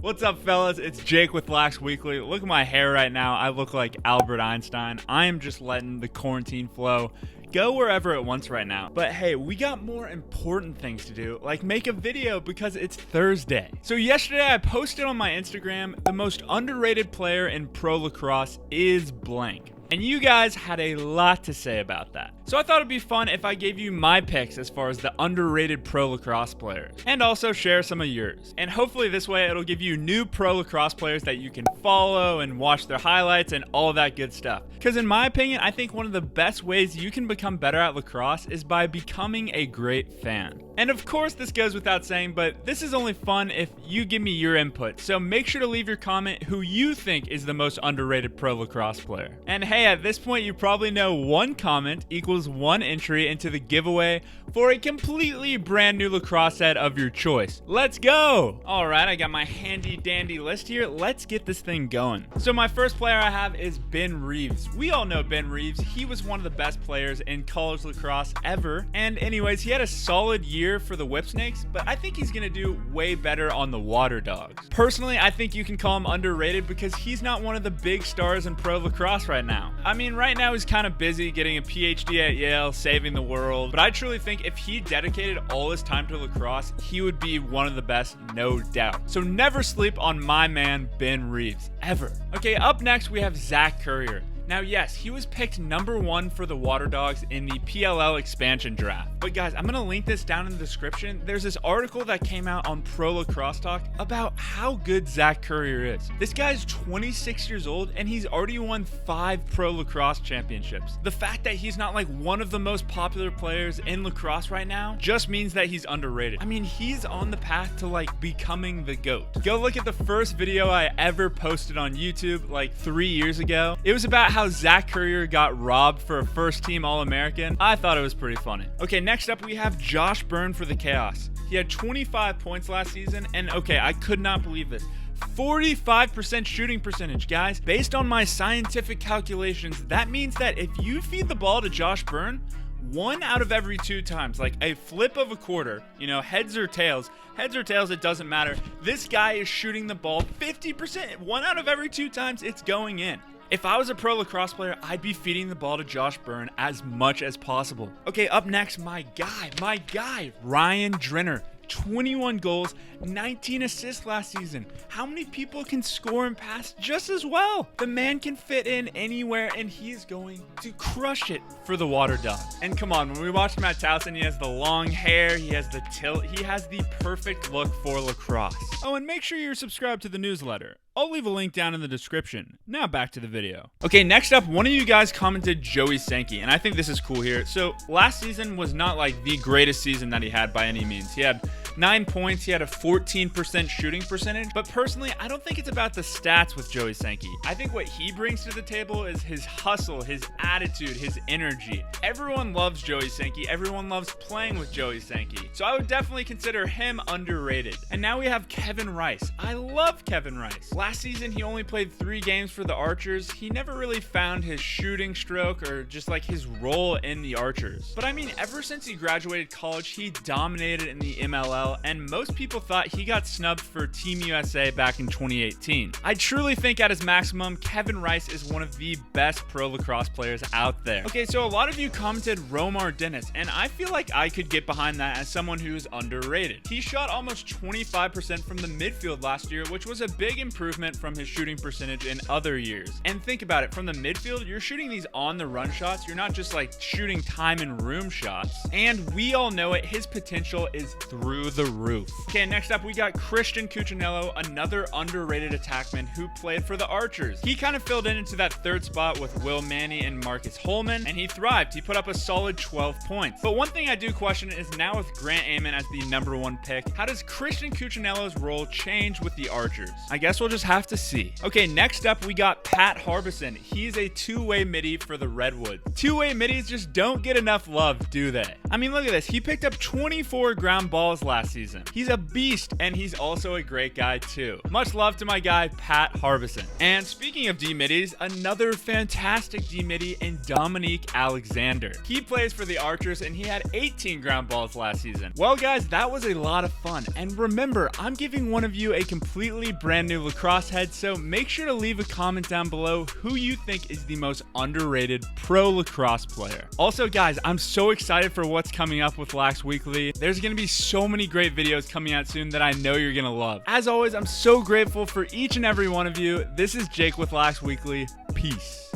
What's up, fellas? It's Jake with Lax Weekly. Look at my hair right now. I look like Albert Einstein. I am just letting the quarantine flow go wherever it wants right now. But hey, we got more important things to do, like make a video because it's Thursday. So yesterday I posted on my Instagram, the most underrated player in pro lacrosse is blank. And you guys had a lot to say about that. So I thought it'd be fun if I gave you my picks as far as the underrated pro lacrosse players, and also share some of yours. And hopefully this way it'll give you new pro lacrosse players that you can follow and watch their highlights and all that good stuff. Because in my opinion, I think one of the best ways you can become better at lacrosse is by becoming a great fan. And of course this goes without saying, but this is only fun if you give me your input. So make sure to leave your comment who you think is the most underrated pro lacrosse player. And hey, at this point you probably know one comment equals one entry into the giveaway for a completely brand new lacrosse set of your choice. Let's go! Alright, I got my handy dandy list here. Let's get this thing going. So my first player I have is Byrne Reeves. We all know Byrne Reeves. He was one of the best players in college lacrosse ever. And anyways, he had a solid year for the Whipsnakes, but I think he's gonna do way better on the Water Dogs. Personally, I think you can call him underrated because he's not one of the big stars in pro lacrosse right now. I mean, right now he's kind of busy getting a PhD at Yale, saving the world, but I truly think if he dedicated all his time to lacrosse, he would be one of the best, no doubt. So never sleep on my man, Byrne Reeves, ever. Okay, up next we have Zach Courier. Now, yes, he was picked number 1 for the Water Dogs in the PLL expansion draft. But guys, I'm gonna link this down in the description. There's this article that came out on Pro Lacrosse Talk about how good Zach Courier is. This guy's 26 years old and he's already won 5 Pro Lacrosse championships. The fact that he's not like one of the most popular players in lacrosse right now just means that he's underrated. I mean, he's on the path to like becoming the GOAT. Go look at the first video I ever posted on YouTube like 3 years ago. It was about how Zach Courier got robbed for a first team All-American. I thought it was pretty funny. Okay, next up we have Josh Byrne for the Chaos. He had 25 points last season, and okay, I could not believe this. 45% shooting percentage, guys. Based on my scientific calculations, that means that if you feed the ball to Josh Byrne 1 out of every 2 times, like a flip of a quarter, you know, heads or tails, it doesn't matter. This guy is shooting the ball 50%. 1 out of every 2 times, it's going in. If I was a pro lacrosse player, I'd be feeding the ball to Josh Byrne as much as possible. Okay, up next, my guy, Ryan Trenor. 21 goals, 19 assists last season. How many people can score and pass just as well? The man can fit in anywhere and he's going to crush it for the Water Dogs. And come on, when we watched Matt Towson, he has the long hair, he has the tilt, he has the perfect look for lacrosse. Oh, and make sure you're subscribed to the newsletter. I'll leave a link down in the description. Now back to the video. Okay, next up, one of you guys commented Joey Sankey, and I think this is cool here. So last season was not like the greatest season that he had by any means. He had 9 points, he had a 14% shooting percentage, but personally, I don't think it's about the stats with Joey Sankey. I think what he brings to the table is his hustle, his attitude, his energy. Everyone loves Joey Sankey. Everyone loves playing with Joey Sankey. So I would definitely consider him underrated. And now we have Kevin Rice. I love Kevin Rice. Last season, he only played 3 games for the Archers. He never really found his shooting stroke or just like his role in the Archers. But I mean, ever since he graduated college, he dominated in the MLL, and most people thought he got snubbed for Team USA back in 2018. I truly think at his maximum, Kevin Rice is one of the best pro lacrosse players out there. Okay, so a lot of you commented Romar Dennis, and I feel like I could get behind that as someone who's underrated. He shot almost 25% from the midfield last year, which was a big improvement from his shooting percentage in other years. And think about it, from the midfield, you're shooting these on the run shots. You're not just like shooting time and room shots. And we all know it, his potential is through the roof. Okay, next up we got Cuccinelli, another underrated attackman who played for the Archers. He kind of filled in into that 3rd spot with Will Manny and Marcus Holman, and he thrived. He put up a solid 12 points. But one thing I do question is now with Grant Amon as the number 1 pick, how does Cuccinelli's role change with the Archers? I guess we'll just have to see. Okay, next up we got Pat Harbison. He's a 2-way midi for the Redwoods. 2-way middies just don't get enough love, do they? I mean, look at this. He picked up 24 ground balls last last season. He's a beast, and he's also a great guy too. Much love to my guy, Pat Harbison. And speaking of D-middies, another fantastic D-middie in Dominique Alexander. He plays for the Archers, and he had 18 ground balls last season. Well, guys, that was a lot of fun. And remember, I'm giving one of you a completely brand new lacrosse head, so make sure to leave a comment down below who you think is the most underrated pro lacrosse player. Also, guys, I'm so excited for what's coming up with Lax Weekly. There's going to be so many great videos coming out soon that I know you're going to love. As always, I'm so grateful for each and every one of you. This is Jake with Lax Weekly. Peace.